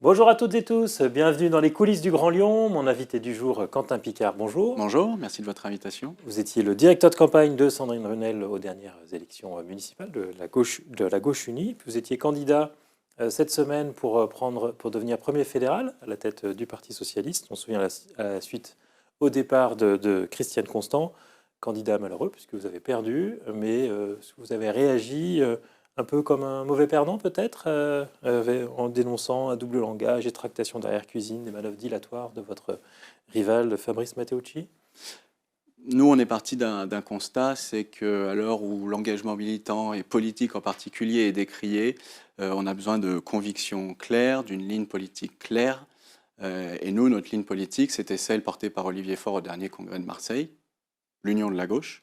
Bonjour à toutes et tous, bienvenue dans les coulisses du Grand Lyon. Mon invité du jour, Quentin Picard, bonjour. Bonjour, merci de votre invitation. Vous étiez le directeur de campagne de Sandrine Runel aux dernières élections municipales de la gauche unie. Vous étiez candidat cette semaine pour devenir premier fédéral à la tête du Parti socialiste. On se souvient à la suite au départ de Christiane Constant, candidat malheureux puisque vous avez perdu, mais vous avez réagi un peu comme un mauvais perdant peut-être, en dénonçant un double langage et tractation d'arrière-cuisine, des manœuvres dilatoires de votre rival Fabrice Matteucci. Nous, on est parti d'un constat, c'est qu'à l'heure où l'engagement militant et politique en particulier est décrié, on a besoin de convictions claires, d'une ligne politique claire. Et nous, notre ligne politique, c'était celle portée par Olivier Faure au dernier congrès de Marseille, l'Union de la gauche.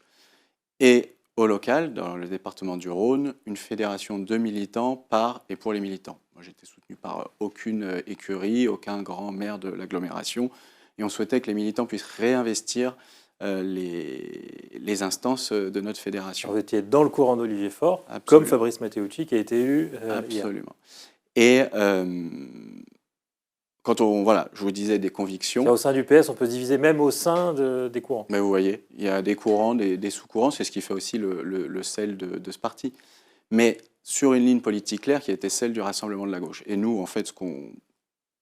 Et au local, dans le département du Rhône, une fédération de militants par et pour les militants. Moi, j'étais soutenu par aucune écurie, aucun grand maire de l'agglomération. Et on souhaitait que les militants puissent réinvestir les instances de notre fédération. Vous étiez dans le courant d'Olivier Faure, Absolument. comme Fabrice Matteucci qui a été élu hier. Absolument. Et quand voilà, je vous disais des convictions. Au sein du PS, on peut se diviser même au sein des courants. Mais vous voyez, il y a des courants, des sous-courants, c'est ce qui fait aussi le sel de ce parti. Mais sur une ligne politique claire qui était celle du Rassemblement de la gauche. Et nous, en fait, ce qu'on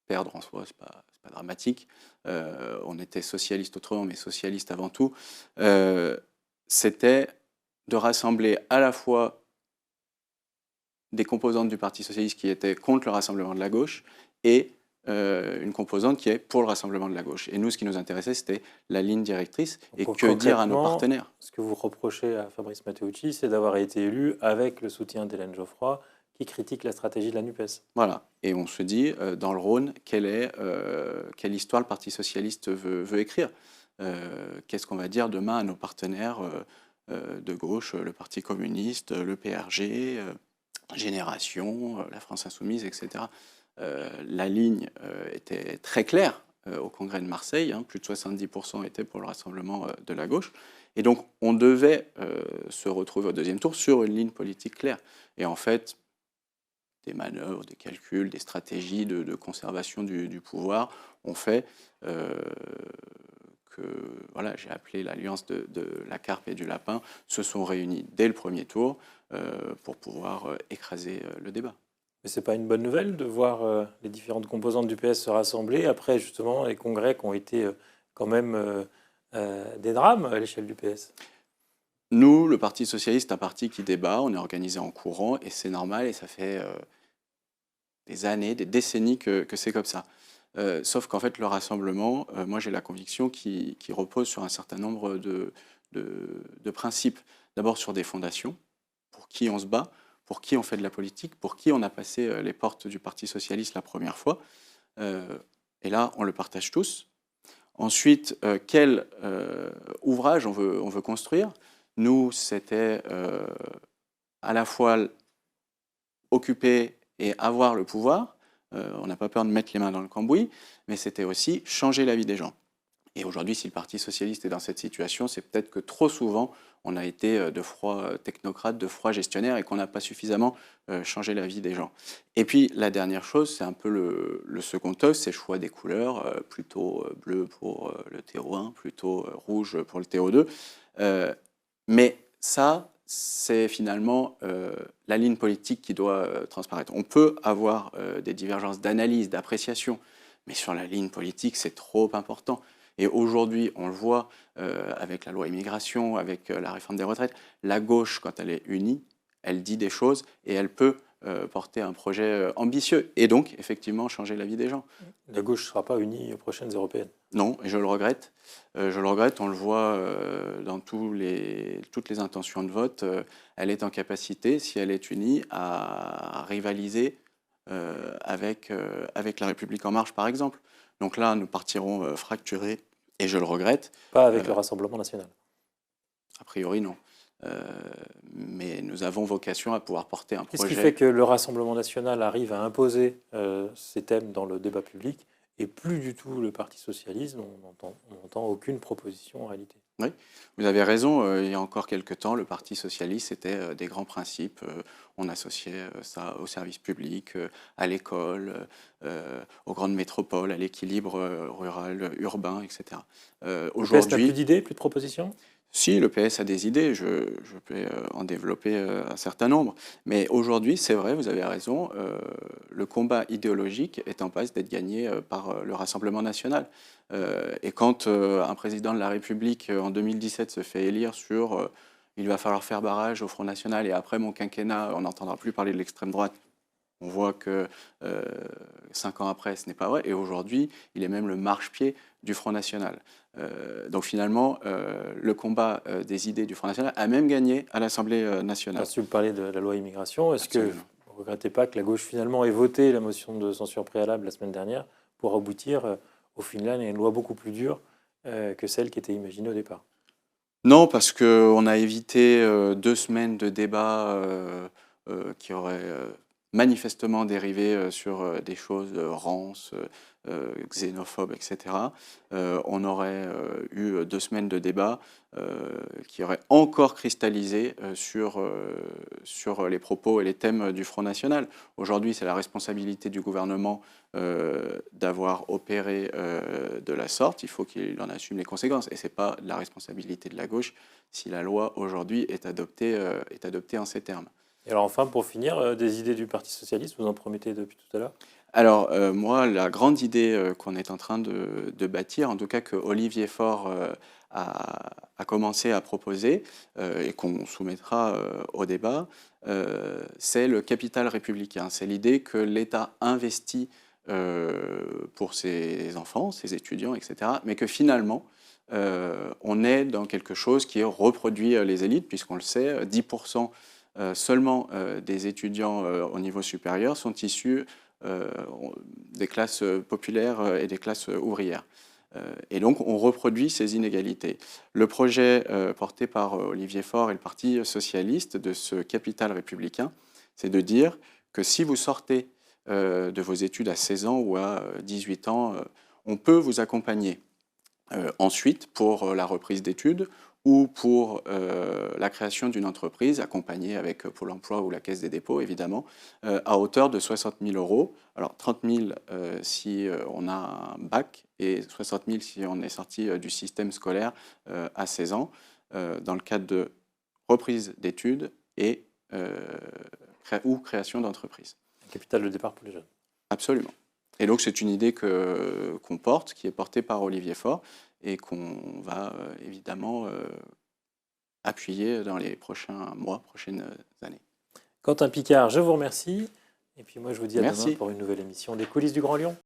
perdre en soi, c'est pas dramatique. On était socialiste autrement, mais socialiste avant tout. C'était de rassembler à la fois des composantes du Parti socialiste qui étaient contre le Rassemblement de la gauche et une composante qui est pour le Rassemblement de la gauche. Et nous, ce qui nous intéressait, c'était la ligne directrice. Et que dire à nos partenaires? Ce que vous reprochez à Fabrice Matteucci, c'est d'avoir été élu avec le soutien d'Hélène Geoffroy, qui critique la stratégie de la NUPES. Voilà. Et on se dit, dans le Rhône, quelle histoire le Parti socialiste veut écrire? Qu'est-ce qu'on va dire demain à nos partenaires de gauche, le Parti communiste, le PRG, Génération, la France insoumise, etc. La ligne était très claire au congrès de Marseille. Plus de 70% étaient pour le rassemblement de la gauche. Et donc, on devait se retrouver au deuxième tour sur une ligne politique claire. Et en fait, des manœuvres, des calculs, des stratégies de conservation du pouvoir ont fait que, voilà, j'ai appelé l'alliance de la carpe et du lapin, se sont réunis dès le premier tour pour pouvoir écraser le débat. Mais ce n'est pas une bonne nouvelle de voir les différentes composantes du PS se rassembler après justement les congrès qui ont été quand même des drames à l'échelle du PS. Nous, le Parti socialiste, un parti qui débat, on est organisé en courant et c'est normal et ça fait des années, des décennies que c'est comme ça. Sauf qu'en fait, le rassemblement, moi j'ai la conviction qui repose sur un certain nombre de principes. D'abord sur des fondations, pour qui on se bat, pour qui on fait de la politique, pour qui on a passé les portes du Parti socialiste la première fois. Et là, on le partage tous. Ensuite, quel ouvrage on veut construire? Nous, c'était à la fois occuper et avoir le pouvoir. On n'a pas peur de mettre les mains dans le cambouis, mais c'était aussi changer la vie des gens. Et aujourd'hui, si le Parti socialiste est dans cette situation, c'est peut-être que trop souvent, on a été de froids technocrates, de froids gestionnaires et qu'on n'a pas suffisamment changé la vie des gens. Et puis, la dernière chose, c'est un peu le second œuf, c'est le choix des couleurs, plutôt bleu pour le TO1, plutôt rouge pour le TO2. Mais ça, c'est finalement la ligne politique qui doit transparaître. On peut avoir des divergences d'analyse, d'appréciation, mais sur la ligne politique, c'est trop important. Et aujourd'hui, on le voit avec la loi immigration, avec la réforme des retraites, la gauche, quand elle est unie, elle dit des choses et elle peut porter un projet ambitieux et donc, effectivement, changer la vie des gens. La gauche ne sera pas unie aux prochaines européennes. Non, et je le regrette. On le voit dans toutes les intentions de vote. Elle est en capacité, si elle est unie, à rivaliser avec La République En Marche, par exemple. Donc là, nous partirons fracturés, et je le regrette. Pas avec le Rassemblement national. A priori, non. Mais nous avons vocation à pouvoir porter un projet. Qu'est-ce qui fait que le Rassemblement national arrive à imposer ces thèmes dans le débat public et plus du tout le Parti socialiste, on n'entend aucune proposition en réalité? Oui, vous avez raison. Il y a encore quelques temps, le Parti socialiste, c'était des grands principes. On associait ça au service public, à l'école, aux grandes métropoles, à l'équilibre rural, urbain, etc. Le PS n'a plus Aujourd'hui, d'idées, plus de propositions? si le PS a des idées, je peux en développer un certain nombre. Mais aujourd'hui, c'est vrai, vous avez raison, le combat idéologique est en passe d'être gagné par le Rassemblement national. Et quand un président de la République en 2017 se fait élire sur il va falloir faire barrage au Front National et après mon quinquennat, on n'entendra plus parler de l'extrême droite. On voit que 5 ans après, ce n'est pas vrai. Et aujourd'hui, il est même le marchepied du Front National. Donc finalement, le combat des idées du Front National a même gagné à l'Assemblée nationale. Si vous parlez de la loi immigration, est-ce que Absolument. vous ne regrettez pas que la gauche finalement ait voté la motion de censure préalable la semaine dernière pour aboutir au final à une loi beaucoup plus dure que celle qui était imaginée au départ? Non, parce qu'on a évité 2 semaines de débats qui auraient manifestement dérivé sur des choses rances, xénophobes, etc. On aurait eu 2 semaines de débats qui auraient encore cristallisé sur les propos et les thèmes du Front National. Aujourd'hui, c'est la responsabilité du gouvernement d'avoir opéré de la sorte. Il faut qu'il en assume les conséquences. Et ce n'est pas la responsabilité de la gauche si la loi aujourd'hui est adoptée en ces termes. Et alors enfin, pour finir, des idées du Parti socialiste, vous en promettez depuis tout à l'heure? Alors, moi, la grande idée qu'on est en train de bâtir, en tout cas que Olivier Faure a commencé à proposer et qu'on soumettra au débat, c'est le capital républicain. C'est l'idée que l'État investit pour ses enfants, ses étudiants, etc., mais que finalement, on est dans quelque chose qui reproduit les élites, puisqu'on le sait, 10% seulement des étudiants au niveau supérieur sont issus des classes populaires et des classes ouvrières. Et donc, on reproduit ces inégalités. Le projet porté par Olivier Faure et le Parti socialiste de ce capital républicain, c'est de dire que si vous sortez de vos études à 16 ans ou à 18 ans, on peut vous accompagner ensuite pour la reprise d'études ou pour la création d'une entreprise, accompagnée avec Pôle emploi ou la Caisse des dépôts, évidemment, à hauteur de 60 000 euros. Alors 30 000 si on a un bac et 60 000 si on est sorti du système scolaire à 16 ans, dans le cadre de reprise d'études et ou création d'entreprise. Un capital de départ pour les jeunes. Absolument. Et donc c'est une idée qu'on porte, qui est portée par Olivier Faure et qu'on va évidemment appuyer dans les prochains mois, prochaines années. Quentin Picard, je vous remercie. Et puis moi, je vous dis à demain Merci. pour une nouvelle émission des coulisses du Grand Lyon.